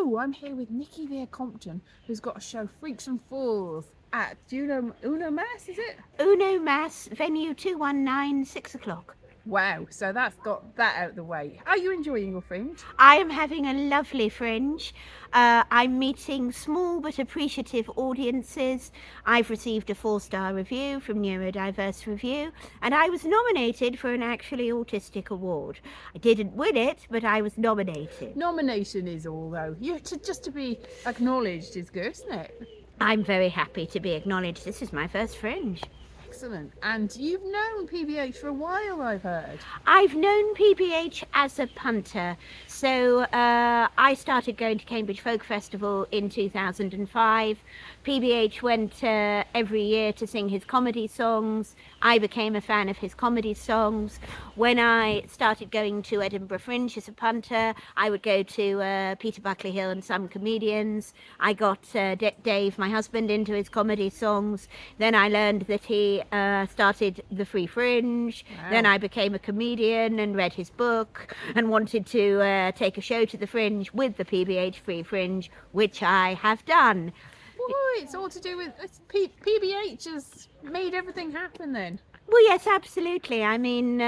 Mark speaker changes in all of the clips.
Speaker 1: So I'm here with Nikki Veer Compton, who's got a show, Freaks and Fools, at Uno Mass, is it?
Speaker 2: Uno Mass, venue 219, 6 o'clock.
Speaker 1: Wow, so that's got that out of the way. Are you enjoying your fringe?
Speaker 2: I am having a lovely fringe. I'm meeting small but appreciative audiences. I've received a 4-star review from Neurodiverse Review, and I was nominated for an Actually Autistic award. I didn't win it, but I was nominated.
Speaker 1: Nomination is all, though. Just to be acknowledged is good, isn't it?
Speaker 2: I'm very happy to be acknowledged. This is my first fringe.
Speaker 1: Excellent. And you've known PBH for a while, I've heard.
Speaker 2: I've known PBH as a punter. So I started going to Cambridge Folk Festival in 2005. PBH went every year to sing his comedy songs. I became a fan of his comedy songs. When I started going to Edinburgh Fringe as a punter, I would go to Peter Buckley Hill and some comedians. I got Dave, my husband, into his comedy songs. Then I learned that he started the Free Fringe.
Speaker 1: Wow.
Speaker 2: Then I became a comedian and read his book and wanted to take a show to the Fringe with the PBH Free Fringe, which I have done.
Speaker 1: Boy, it's all to do with PBH has made everything happen then.
Speaker 2: Well, yes, absolutely. I mean,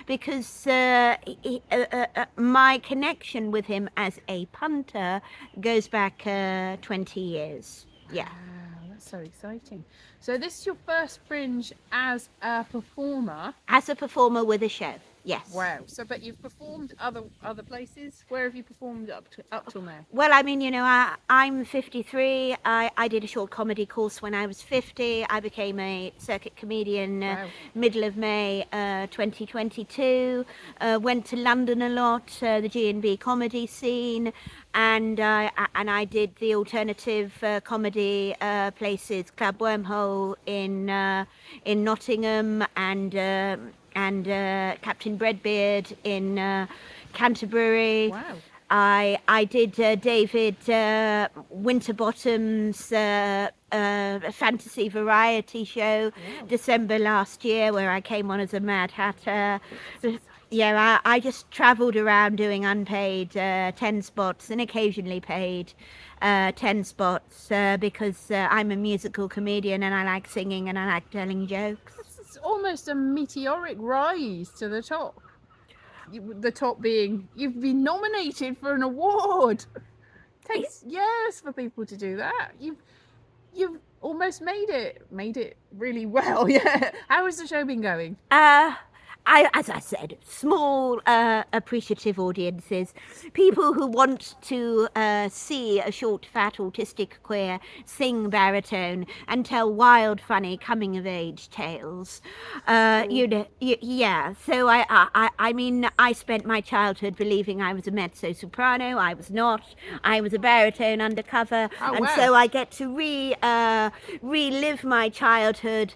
Speaker 2: because my connection with him as a punter goes back 20 years. Yeah.
Speaker 1: Wow, that's so exciting. So this is your first fringe as a performer.
Speaker 2: As a performer with a show, yes.
Speaker 1: Wow. So, but you've performed other places. Where have you performed up till now?
Speaker 2: Well, I mean, I'm 53. I did a short comedy course when I was 50. I became a circuit comedian
Speaker 1: Wow.
Speaker 2: middle of May 2022. Went to London a lot, the G&B comedy scene, and I did the alternative comedy places, Club Wormhole in Nottingham, and Captain Breadbeard in Canterbury.
Speaker 1: Wow.
Speaker 2: I did David Winterbottom's fantasy variety show December last year, where I came on as a Mad Hatter. Yeah, I just travelled around doing unpaid 10 spots and occasionally paid 10 spots because I'm a musical comedian and I like singing and I like telling jokes.
Speaker 1: It's almost a meteoric rise to the top. The top being you've been nominated for an award. Takes years for people to do that. You've almost made it really well. Yeah. How has the show been going?
Speaker 2: As I said, small, appreciative audiences, people who want to see a short, fat, autistic queer sing baritone and tell wild, funny coming-of-age tales. Yeah. So I mean, I spent my childhood believing I was a mezzo-soprano. I was not. I was a baritone undercover,
Speaker 1: wow.
Speaker 2: So I get to relive my childhood,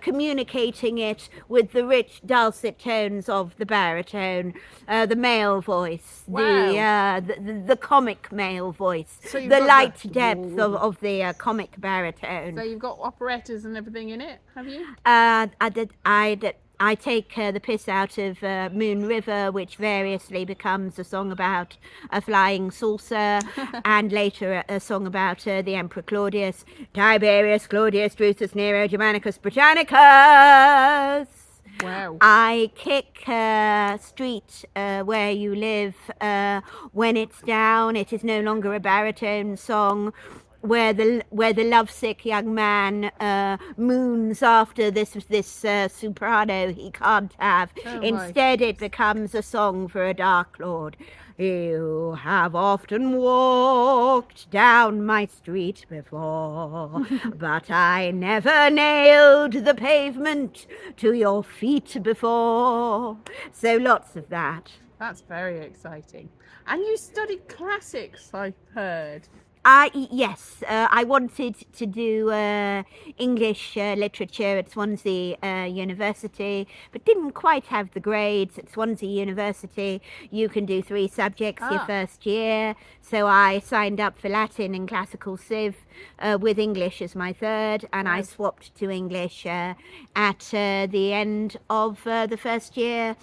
Speaker 2: communicating it with the rich, dulcet tones of the baritone, the male voice,
Speaker 1: Wow.
Speaker 2: the comic male voice,
Speaker 1: So you've
Speaker 2: the
Speaker 1: got
Speaker 2: light depth of the comic baritone.
Speaker 1: So you've got operettas and everything in it, have you?
Speaker 2: I take the piss out of Moon River, which variously becomes a song about a flying saucer, and later a song about the Emperor Claudius, Tiberius, Claudius, Drusus, Nero, Germanicus, Britannicus.
Speaker 1: Wow.
Speaker 2: I kick street where you live when it's down. It is no longer a baritone song. Where the lovesick young man moons after this soprano he can't have. Instead, it becomes a song for a Dark Lord. You have often walked down my street before, but I never nailed the pavement to your feet before. So lots of that.
Speaker 1: That's very exciting. And you studied classics, I heard.
Speaker 2: Yes, I wanted to do English literature at Swansea University, but didn't quite have the grades. At Swansea University, you can do 3 subjects your first year. So I signed up for Latin and classical civ with English as my third, and I swapped to English at the end of the first year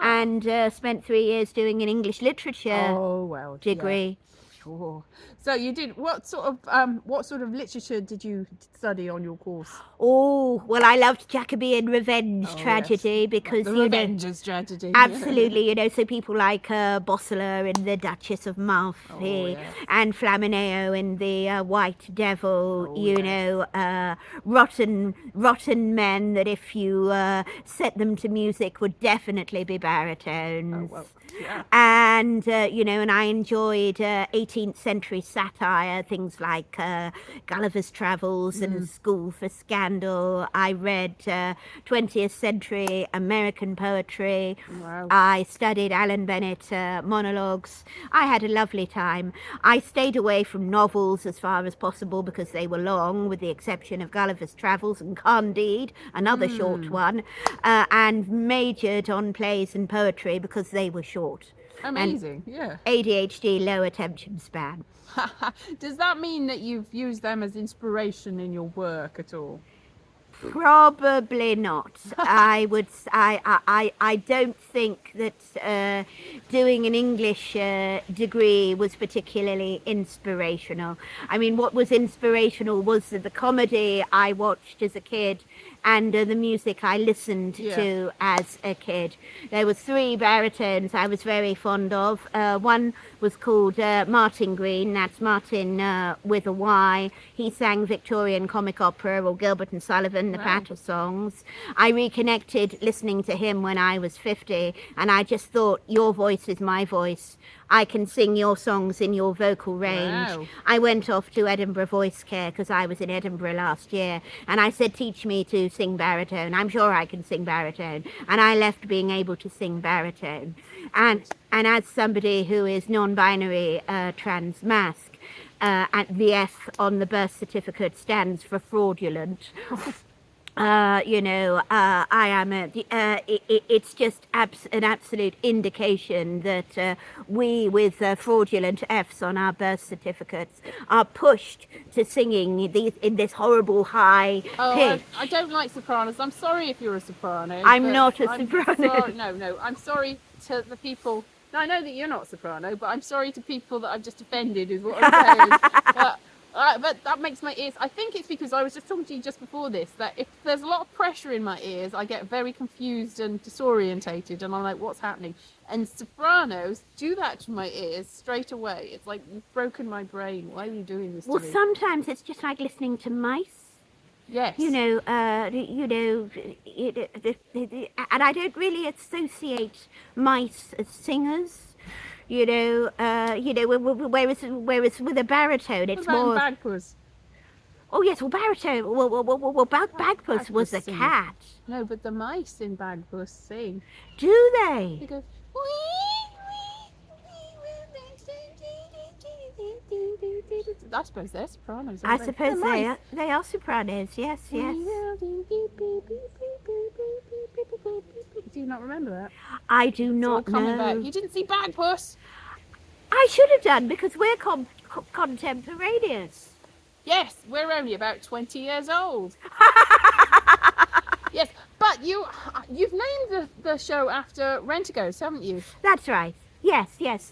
Speaker 2: and spent 3 years doing an English literature degree.
Speaker 1: Sure. So you did what sort of literature did you study on your course?
Speaker 2: Oh, well, I loved Jacobean revenge
Speaker 1: Oh,
Speaker 2: tragedy
Speaker 1: yes.
Speaker 2: because,
Speaker 1: The
Speaker 2: you know,
Speaker 1: Revenger's tragedy.
Speaker 2: absolutely, you know, so people like Bosseler in The Duchess of Malfi
Speaker 1: Oh, yes.
Speaker 2: and Flamineo in The White Devil,
Speaker 1: Oh,
Speaker 2: you
Speaker 1: yes.
Speaker 2: know, rotten men that if you set them to music would definitely be
Speaker 1: Oh,
Speaker 2: baritones.
Speaker 1: well, yeah.
Speaker 2: And, you know, and I enjoyed 18th century satire, things like Gulliver's Travels and School for Scandal. I read 20th century American poetry.
Speaker 1: Wow.
Speaker 2: I studied Alan Bennett monologues. I had a lovely time. I stayed away from novels as far as possible because they were long, with the exception of Gulliver's Travels and Candide, another short one, and majored on plays and poetry because they were short.
Speaker 1: Amazing. Yeah.
Speaker 2: ADHD, low attention span.
Speaker 1: Does that mean that you've used them as inspiration in your work at all?
Speaker 2: Probably not. I don't think that doing an English degree was particularly inspirational. I mean, what was inspirational was the comedy I watched as a kid and the music I listened to as a kid. There were 3 baritones I was very fond of. One was called Martin Green. That's Martin with a Y. He sang Victorian comic opera or Gilbert and Sullivan, the Patter songs. I reconnected listening to him when I was 50, and I just thought, your voice is my voice. I can sing your songs in your vocal range.
Speaker 1: Wow.
Speaker 2: I went off to Edinburgh Voice Care because I was in Edinburgh last year, and I said, teach me to sing baritone. I'm sure I can sing baritone. And I left being able to sing baritone. And as somebody who is non-binary trans mask, and the F on the birth certificate stands for fraudulent. You know, I am it's just an absolute indication that we with fraudulent Fs on our birth certificates are pushed to singing in this horrible high pitch.
Speaker 1: I don't like sopranos. I'm sorry if you're a soprano.
Speaker 2: I'm not a soprano.
Speaker 1: Sorry, no. I'm sorry to the people. No, I know that you're not a soprano, but I'm sorry to people that I've just offended is what I'm saying. But that makes my ears. I think it's because I was just talking to you just before this that if there's a lot of pressure in my ears, I get very confused and disorientated, and I'm like, what's happening? And sopranos do that to my ears straight away. It's like, you've broken my brain. Why are you doing this to
Speaker 2: Well,
Speaker 1: me?
Speaker 2: sometimes it's just like listening to mice.
Speaker 1: Yes.
Speaker 2: You know, and I don't really associate mice as singers. You know, whereas with a baritone, it's
Speaker 1: What about
Speaker 2: more.
Speaker 1: Bagpuss?
Speaker 2: Oh yes, well baritone. Well, Bagpuss was a
Speaker 1: sings.
Speaker 2: cat.
Speaker 1: No, but the mice in Bagpuss sing.
Speaker 2: Do they?
Speaker 1: They go. I suppose they're sopranos.
Speaker 2: I
Speaker 1: aren't they?
Speaker 2: suppose
Speaker 1: They're
Speaker 2: they are sopranos. Yes, yes.
Speaker 1: Do you not remember that?
Speaker 2: I do
Speaker 1: It's all
Speaker 2: not
Speaker 1: coming back.
Speaker 2: know.
Speaker 1: You didn't see Bagpuss?
Speaker 2: I should have done because we're contemporaneous.
Speaker 1: Yes, we're only about 20 years old. Yes, but you've named the show after Rent-A-Ghost, haven't you?
Speaker 2: That's right. Yes, because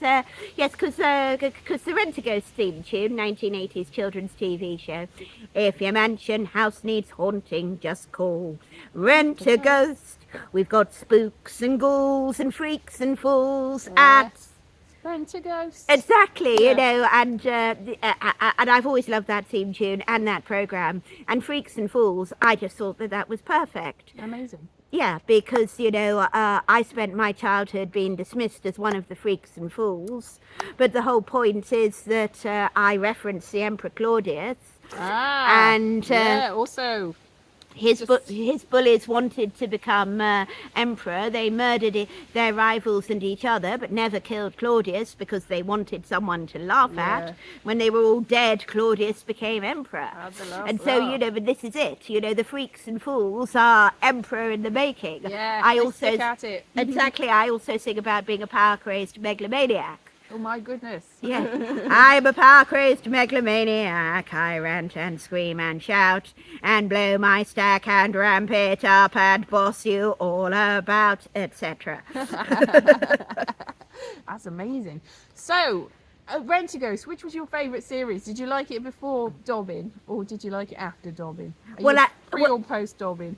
Speaker 2: the Rent-A-Ghost theme tune, 1980s children's TV show. If your mansion house needs haunting, just call Rent-A-Ghost. We've got spooks and ghouls and freaks and fools at.
Speaker 1: Rent-A-Ghost.
Speaker 2: Exactly,
Speaker 1: Yeah.
Speaker 2: you know, and I've always loved that theme tune and that program. And Freaks and Fools, I just thought that was perfect.
Speaker 1: Amazing.
Speaker 2: Yeah, because, you know, I spent my childhood being dismissed as one of the freaks and fools. But the whole point is that I reference the Emperor Claudius. And
Speaker 1: yeah, also
Speaker 2: his bullies wanted to become emperor. They murdered their rivals and each other, but never killed Claudius because they wanted someone to laugh at. When they were all dead, Claudius became emperor. And so, you know, but this is it. You know, the freaks and fools are emperor in the making.
Speaker 1: Yeah,
Speaker 2: I
Speaker 1: they
Speaker 2: also
Speaker 1: stick at it.
Speaker 2: exactly. I also sing about being a power-crazed megalomaniac.
Speaker 1: Oh my goodness.
Speaker 2: Yeah. I'm a power-crazed megalomaniac. I rant and scream and shout and blow my stack and ramp it up and boss you all about, etc.
Speaker 1: That's amazing. So, Rentaghost, which was your favourite series? Did you like it before Dobbin, or did you like it after Dobbin? Are
Speaker 2: Well,
Speaker 1: you
Speaker 2: I-
Speaker 1: pre or post Dobbin?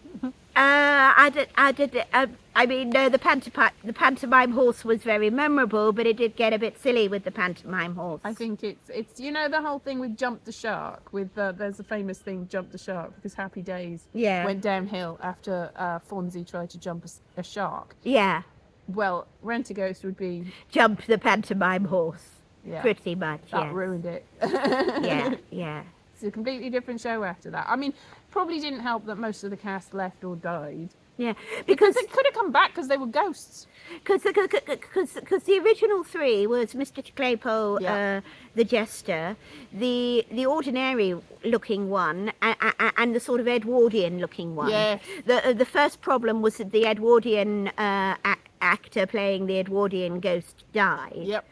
Speaker 2: I mean, no, the pantomime horse was very memorable, but it did get a bit silly with the pantomime horse.
Speaker 1: I think it's the whole thing with Jump the Shark. With there's a famous thing, Jump the Shark, because Happy Days
Speaker 2: Yeah.
Speaker 1: went downhill after Fonzie tried to jump a shark.
Speaker 2: Yeah,
Speaker 1: Well, Rentaghost would be
Speaker 2: Jump the pantomime horse.
Speaker 1: yeah,
Speaker 2: Pretty much,
Speaker 1: that
Speaker 2: yes.
Speaker 1: ruined it.
Speaker 2: Yeah, yeah.
Speaker 1: It's a completely different show after that. I mean, probably didn't help that most of the cast left or died.
Speaker 2: Yeah,
Speaker 1: Because
Speaker 2: because
Speaker 1: they could have come back because they were ghosts.
Speaker 2: the original three was Mr. Claypole,
Speaker 1: Yeah.
Speaker 2: the jester, the ordinary looking one, and the sort of Edwardian looking one.
Speaker 1: Yes.
Speaker 2: The first problem was that the Edwardian actor playing the Edwardian ghost died.
Speaker 1: Yep.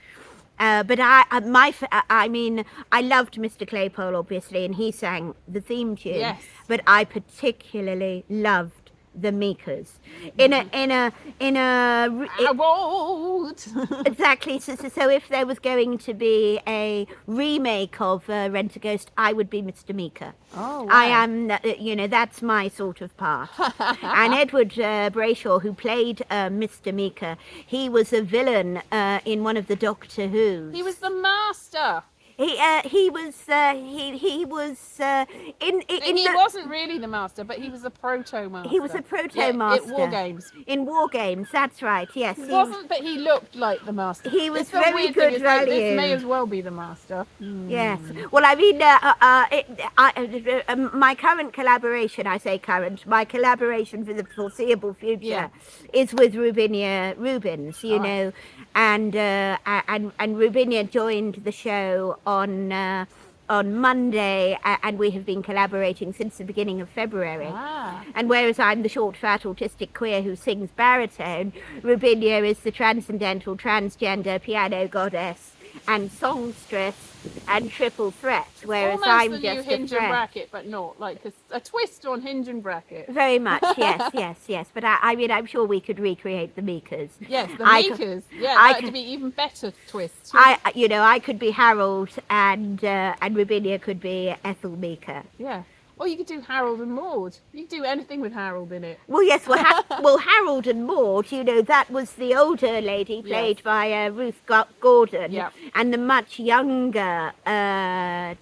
Speaker 2: But I mean, I loved Mr. Claypole obviously, and he sang the theme tune.
Speaker 1: Yes.
Speaker 2: But I particularly loved the Mikas in a
Speaker 1: I won't.
Speaker 2: exactly. So if there was going to be a remake of Rentaghost, I would be Mr. Mika.
Speaker 1: Oh, wow.
Speaker 2: I am, that's my sort of part. And Edward Brayshaw, who played Mr. Mika, he was a villain in one of the Doctor Who's.
Speaker 1: He was the master.
Speaker 2: He was in
Speaker 1: He
Speaker 2: the,
Speaker 1: wasn't really the master, but he was a proto master.
Speaker 2: he was a proto master
Speaker 1: at War Games.
Speaker 2: in War Games. That's right. Yes,
Speaker 1: He wasn't, but he looked like the master.
Speaker 2: He was
Speaker 1: It's the
Speaker 2: very
Speaker 1: weird
Speaker 2: good
Speaker 1: thing, is like,
Speaker 2: value.
Speaker 1: this may as well be the master.
Speaker 2: Yes. Well, I mean, my current collaboration, I say current, my collaboration for the foreseeable future
Speaker 1: Yeah.
Speaker 2: is with Rubinia Rubens, you
Speaker 1: All right.
Speaker 2: know, and Rubinia joined the show on Monday, and we have been collaborating since the beginning of February.
Speaker 1: Ah.
Speaker 2: And whereas I'm the short, fat, autistic queer who sings baritone, Rubinia is the transcendental, transgender piano goddess and songstress and triple threat, whereas
Speaker 1: Almost
Speaker 2: I'm
Speaker 1: the
Speaker 2: just
Speaker 1: new
Speaker 2: a
Speaker 1: Hinge and
Speaker 2: threat.
Speaker 1: Bracket, but not like a twist on Hinge and Bracket.
Speaker 2: Very much, yes. But I mean, I'm sure we could recreate the Mikas.
Speaker 1: Yes, the
Speaker 2: I
Speaker 1: Mikas. Yeah,
Speaker 2: I
Speaker 1: that'd
Speaker 2: could-
Speaker 1: be even better twist.
Speaker 2: I could be Harold, and Rubinia could be Ethel Mika.
Speaker 1: Yeah. Or you could do Harold and Maude. You could do anything with Harold in it.
Speaker 2: Well, yes. Well, Harold and Maude, you know, that was the older lady played
Speaker 1: Yes.
Speaker 2: by Ruth Gordon,
Speaker 1: Yep.
Speaker 2: and the much younger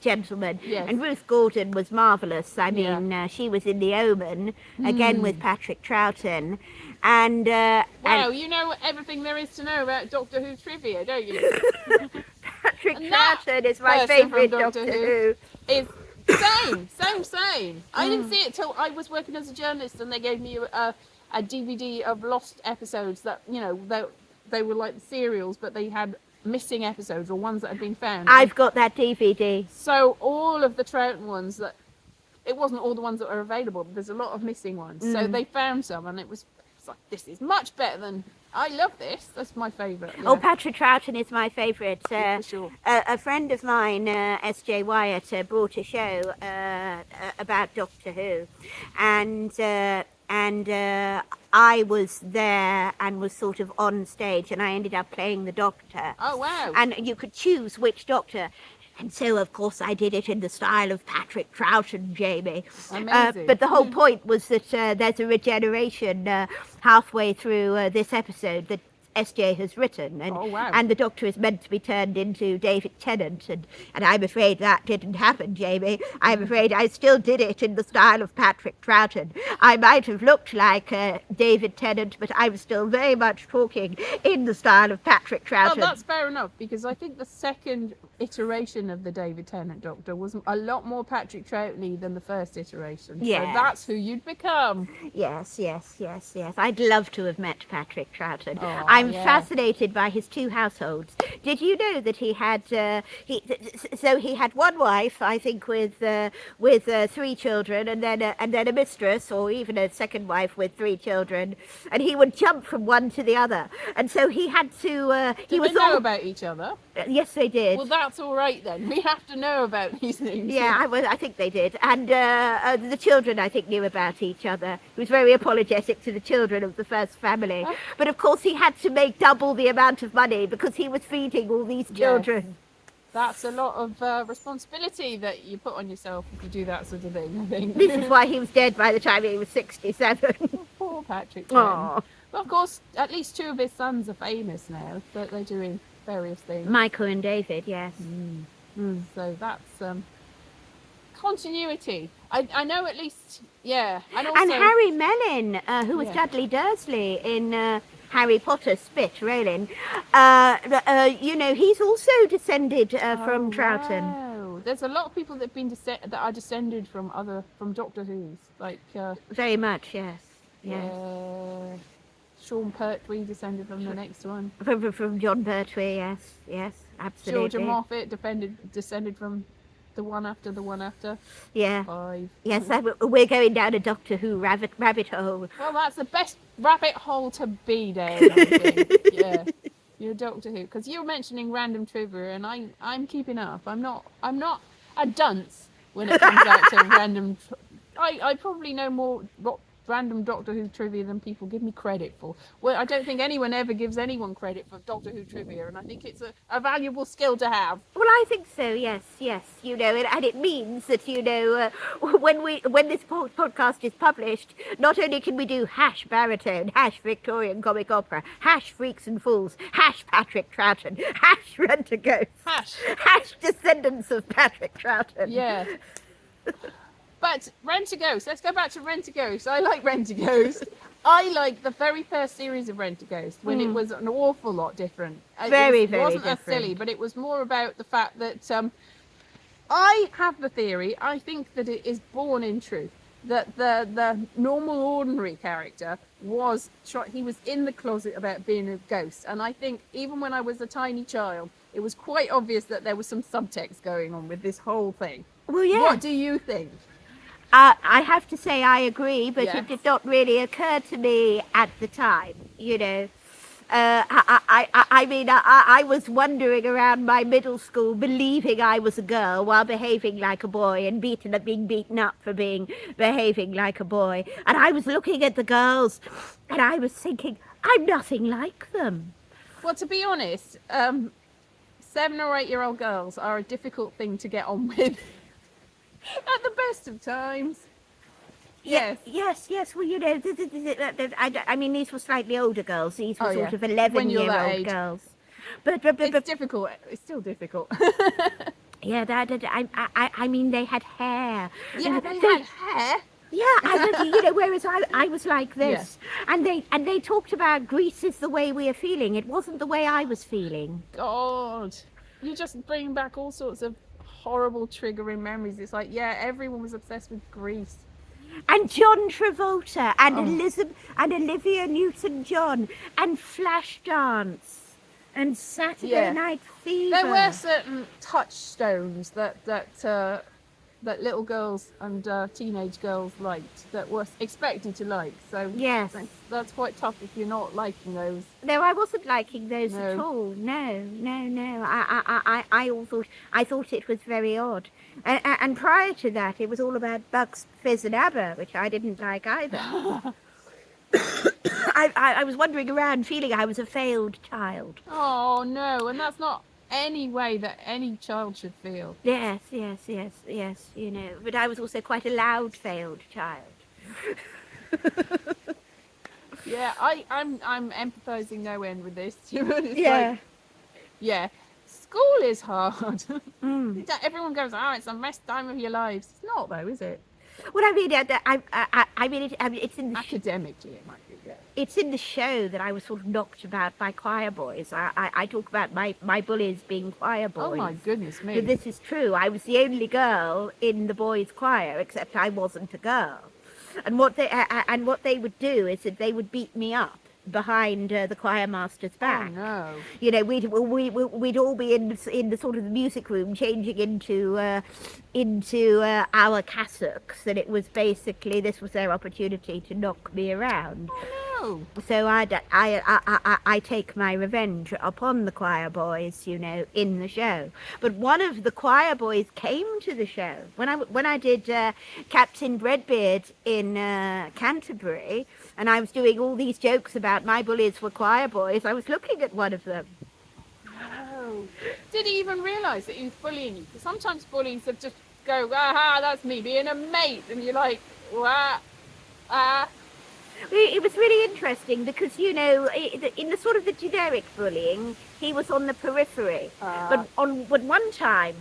Speaker 2: gentleman.
Speaker 1: Yes.
Speaker 2: And Ruth Gordon was marvelous. I
Speaker 1: Yeah.
Speaker 2: mean, she was in The Omen again with Patrick Troughton, and
Speaker 1: Wow, you know everything there is to know about Doctor Who trivia, don't you?
Speaker 2: Patrick
Speaker 1: and that
Speaker 2: Troughton is my
Speaker 1: person
Speaker 2: favourite
Speaker 1: from
Speaker 2: Doctor
Speaker 1: Doctor
Speaker 2: Who.
Speaker 1: Is same. I didn't see it till I was working as a journalist, and they gave me a DVD of lost episodes that, you know, they were like serials, but they had missing episodes or ones that had been found.
Speaker 2: I've got that DVD.
Speaker 1: So all of the Troughton ones that, it wasn't all the ones that were available, but there's a lot of missing ones. So they found some, and it's like, this is much better than, I love this. That's my favourite. Yeah.
Speaker 2: Oh, Patrick Troughton is my favourite.
Speaker 1: For sure.
Speaker 2: A friend of mine, S.J. Wyatt, brought a show about Doctor Who, and I was there and was sort of on stage, and I ended up playing the Doctor.
Speaker 1: Oh, wow.
Speaker 2: And you could choose which Doctor. And so, of course, I did it in the style of Patrick Troughton, Jamie.
Speaker 1: Amazing.
Speaker 2: But the whole point was that there's a regeneration halfway through this episode that SJ has written, and
Speaker 1: Oh, wow.
Speaker 2: and the Doctor is meant to be turned into David Tennant, and I'm afraid that didn't happen, Jamie. I'm afraid I still did it in the style of Patrick Troughton. I might have looked like David Tennant, but I was still very much talking in the style of Patrick
Speaker 1: Well,
Speaker 2: Troughton.
Speaker 1: that's fair enough, because I think the second iteration of the David Tennant Doctor was a lot more Patrick Troughton than the first iteration.
Speaker 2: Yeah.
Speaker 1: So that's who you'd become.
Speaker 2: Yes. I'd love to have met Patrick Troughton.
Speaker 1: Oh,
Speaker 2: I'm
Speaker 1: yeah.
Speaker 2: fascinated by his two households. Did you know that he had he had one wife, I think, with 3 children, and then a mistress, or even a second wife with 3 children, and he would jump from one to the other, and so he had to. He
Speaker 1: Did
Speaker 2: was
Speaker 1: they know
Speaker 2: all-
Speaker 1: about each other?
Speaker 2: Yes, they did.
Speaker 1: Well, that's all right then. We have to know about these things.
Speaker 2: Yeah, I think they did. And the children, I think, knew about each other. He was very apologetic to the children of the first family. But of course, he had to make double the amount of money because he was feeding all these children.
Speaker 1: that's a lot of responsibility that you put on yourself if you do that sort of thing, I think.
Speaker 2: This is why he was dead by the time he was 67.
Speaker 1: Poor Patrick Troughton.
Speaker 2: Aw.
Speaker 1: But of course, at least 2 of his sons are famous now, but they're doing various things.
Speaker 2: Michael and David, yes.
Speaker 1: So that's continuity. I know at least, yeah. And also,
Speaker 2: And Harry Mellon, who was
Speaker 1: Yeah.
Speaker 2: Dudley Dursley in Harry Potter, Spit, Rowling, he's also descended from Troughton.
Speaker 1: Wow. There's a lot of people that have been that are descended from Doctor Who's, like
Speaker 2: Very much, yes. Yes.
Speaker 1: Sean Pertwee descended from the next one.
Speaker 2: From John Pertwee, yes, absolutely.
Speaker 1: Georgia Moffat descended from the one after the one after.
Speaker 2: Yeah.
Speaker 1: 5.
Speaker 2: Yes, we're going down a Doctor Who rabbit hole.
Speaker 1: Well, that's the best rabbit hole to be, Dave. I think. Yeah, you're Doctor Who, because you're mentioning random trivia, and I'm keeping up. I'm not a dunce when it comes out to random. I probably know more random Doctor Who trivia than people give me credit for. Well, I don't think anyone ever gives anyone credit for Doctor Who trivia, and I think it's a valuable skill to have.
Speaker 2: Well, I think so. Yes. And it means that when this podcast is published, not only can we do # baritone, # Victorian comic opera, # freaks and fools, # Patrick Troughton, # Rent-A-Ghost, # descendants of Patrick Troughton.
Speaker 1: Yeah. But Rent-A-Ghost, let's go back to Rent-A-Ghost. I like Rent-A-Ghost. I like the very first series of Rent-A-Ghost when it was an awful lot different.
Speaker 2: Very
Speaker 1: It wasn't as
Speaker 2: different.
Speaker 1: silly, but it was more about the fact that I have the theory, I think that it is born in truth, that the normal, ordinary character he was in the closet about being a ghost. And I think even when I was a tiny child, it was quite obvious that there was some subtext going on with this whole thing.
Speaker 2: Well, yeah.
Speaker 1: What do you think?
Speaker 2: I have to say I agree, but
Speaker 1: Yes.
Speaker 2: it did not really occur to me at the time, I was wandering around my middle school believing I was a girl while behaving like a boy and being beaten up for behaving like a boy. And I was looking at the girls and I was thinking, I'm nothing like them.
Speaker 1: Well, to be honest, 7 or 8-year-old girls are a difficult thing to get on with at the best of times. Yes.
Speaker 2: Yes. Well, I mean, these were slightly older girls. These were
Speaker 1: Oh,
Speaker 2: sort
Speaker 1: yeah.
Speaker 2: of
Speaker 1: When you're that
Speaker 2: 11-year-old
Speaker 1: age.
Speaker 2: girls. But
Speaker 1: It's difficult. It's still difficult.
Speaker 2: yeah, I mean, they had hair.
Speaker 1: Yeah,
Speaker 2: And
Speaker 1: they had hair.
Speaker 2: Yeah, whereas I was like this, and they talked about Greece is the way we are feeling. It wasn't the way I was feeling.
Speaker 1: God, you just bring back all sorts of horrible triggering memories. It's like, yeah, everyone was obsessed with Greece.
Speaker 2: And John Travolta and
Speaker 1: Oh.
Speaker 2: Olivia Newton-John and Flashdance and Saturday
Speaker 1: Yeah.
Speaker 2: Night Fever.
Speaker 1: There were certain touchstones that little girls and teenage girls liked, that were expected to like. So
Speaker 2: Yes.
Speaker 1: that's quite tough if you're not liking those.
Speaker 2: No, I wasn't liking those at
Speaker 1: No.
Speaker 2: all. No. I thought it was very odd. And prior to that, it was all about Bugs Fizz and ABBA, which I didn't like either. I was wandering around feeling I was a failed child.
Speaker 1: Oh no, and that's not any way that any child should feel.
Speaker 2: Yes. But I was also quite a loud failed child.
Speaker 1: Yeah, I'm empathizing no end with this. It's
Speaker 2: Yeah.
Speaker 1: like, yeah, school is hard.
Speaker 2: Mm.
Speaker 1: Everyone goes, oh, it's the best time of your lives. It's not though, is it?
Speaker 2: Well, I mean, it's in the
Speaker 1: Academically, it might be. Yeah.
Speaker 2: it's in the show that I was sort of knocked about by choir boys. I talk about my bullies being choir boys.
Speaker 1: Oh my goodness me.
Speaker 2: But this is true. I was the only girl in the boys' choir, except I wasn't a girl. And what they would do is that they would beat me up behind the choir master's
Speaker 1: Oh
Speaker 2: back.
Speaker 1: no.
Speaker 2: You know, we'd all be in the sort of the music room changing into our cassocks, and it was basically this was their opportunity to knock me around.
Speaker 1: Oh
Speaker 2: So I take my revenge upon the choir boys, you know, in the show. But one of the choir boys came to the show when I did Captain Breadbeard in Canterbury, and I was doing all these jokes about my bullies were choir boys. I was looking at one of them.
Speaker 1: no. Did he even realise that he was bullying you? Because sometimes bullies have just go, aha, that's me being a mate. And you're like, what?
Speaker 2: It was really interesting because, you know, in the sort of the generic bullying, he was on the periphery. But one time,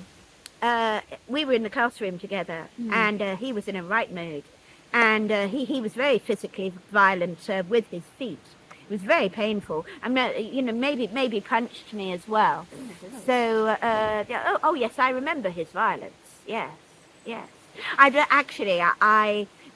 Speaker 2: we were in the classroom together, and he was in a right mood, and he was very physically violent with his feet. It was very painful. You know, maybe punched me as well. So, yes, I remember his violence. Yes.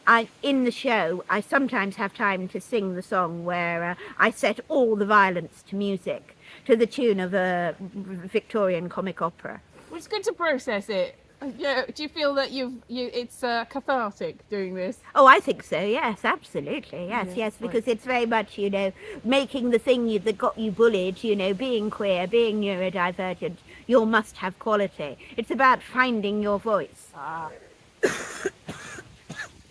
Speaker 2: I in the show, I sometimes have time to sing the song where I set all the violence to music, to the tune of a Victorian comic opera.
Speaker 1: Well, it's good to process it. Yeah. Do you feel that it's cathartic doing this?
Speaker 2: Oh, I think so. Yes, absolutely. Yes,
Speaker 1: Yes,
Speaker 2: because it's very much, you know, making the thing that got you bullied, you know, being queer, being neurodivergent, your must-have quality. It's about finding your voice.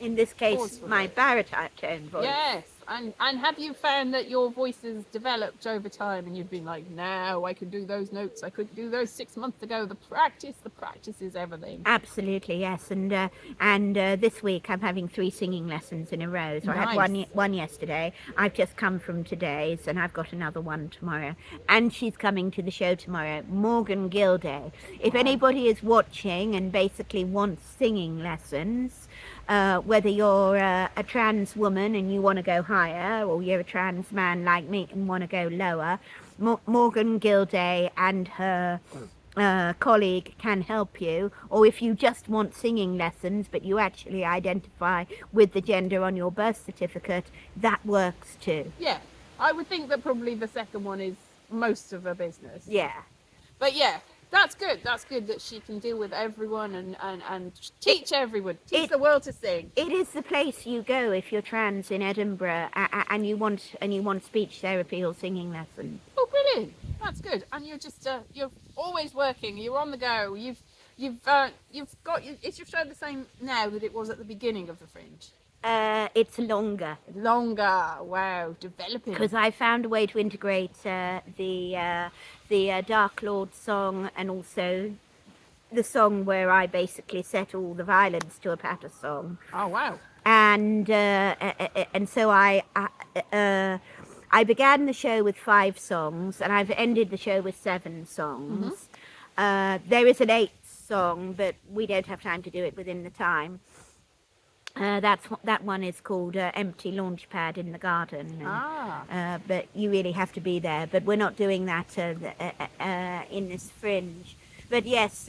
Speaker 2: In this case, my baritone voice.
Speaker 1: Yes. And have you found that your voice has developed over time and you've been like, now I can do those notes, I couldn't do those 6 months ago. The practice is everything.
Speaker 2: Absolutely, yes. And this week I'm having 3 singing lessons in a row. So I had one yesterday. I've just come from today's, and I've got another one tomorrow. And she's coming to the show tomorrow, Morgan Gilday. If anybody is watching and basically wants singing lessons, whether you're a trans woman and you want to go higher, or you're a trans man like me and want to go lower, Morgan Gilday and her colleague can help you. Or if you just want singing lessons but you actually identify with the gender on your birth certificate, that works too.
Speaker 1: Yeah, I would think that probably the second one is most of her business.
Speaker 2: Yeah.
Speaker 1: But yeah, that's good. That's good that she can deal with everyone and teach everyone. Teach the world to sing.
Speaker 2: It is the place you go if you're trans in Edinburgh and you want speech therapy or singing lessons.
Speaker 1: Oh, brilliant! That's good. And you're just you're always working. You're on the go. You've got. Is your show the same now that it was at the beginning of the Fringe?
Speaker 2: It's longer.
Speaker 1: Wow, developing.
Speaker 2: Because I found a way to integrate the Dark Lord song and also the song where I basically set all the violence to a patter song.
Speaker 1: Oh wow!
Speaker 2: And so I began the show with 5 songs, and I've ended the show with 7 songs. There is an 8th song, but we don't have time to do it within the time. That one is called Empty Launchpad in the Garden. But you really have to be there. But we're not doing that in this Fringe. But yes,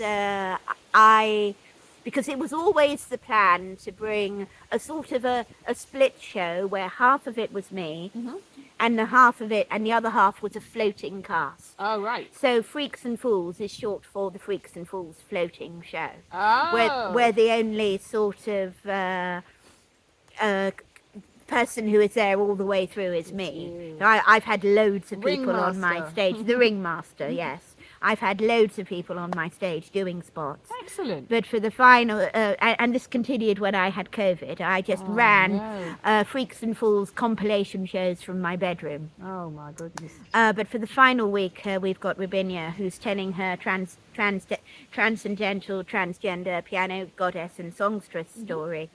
Speaker 2: because it was always the plan to bring a sort of a split show where half of it was me, and the other half was a floating cast.
Speaker 1: Oh right.
Speaker 2: So Freaks and Fools is short for the Freaks and Fools floating show.
Speaker 1: Oh.
Speaker 2: Where the only sort of person who is there all the way through is me. I've had loads of people on my stage. The ringmaster, yes. I've had loads of people on my stage doing spots.
Speaker 1: Excellent.
Speaker 2: But for the final, and this continued when I had COVID, I just ran Freaks and Fools compilation shows from my bedroom.
Speaker 1: Oh my goodness.
Speaker 2: But for the final week, we've got Rabinia, who's telling her transcendental, transgender piano goddess and songstress story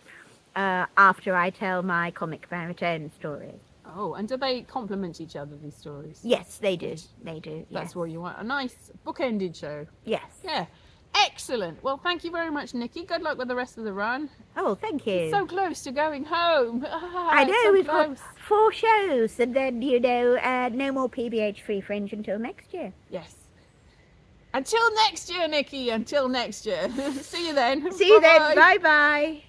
Speaker 2: after I tell my comic baritone story.
Speaker 1: Oh, and do they complement each other, these stories?
Speaker 2: Yes, they do. They do.
Speaker 1: That's
Speaker 2: yes.
Speaker 1: what you want. A nice bookended show.
Speaker 2: Yes.
Speaker 1: Yeah. Excellent. Well, thank you very much, Nikki. Good luck with the rest of the run.
Speaker 2: Oh, thank you.
Speaker 1: So close to going home.
Speaker 2: I know,
Speaker 1: so
Speaker 2: we've
Speaker 1: close.
Speaker 2: got 4 shows, and then, you know, no more PBH Free Fringe until next year.
Speaker 1: Yes. Until next year, Nikki. Until next year. See you then.
Speaker 2: See you then. Bye-bye.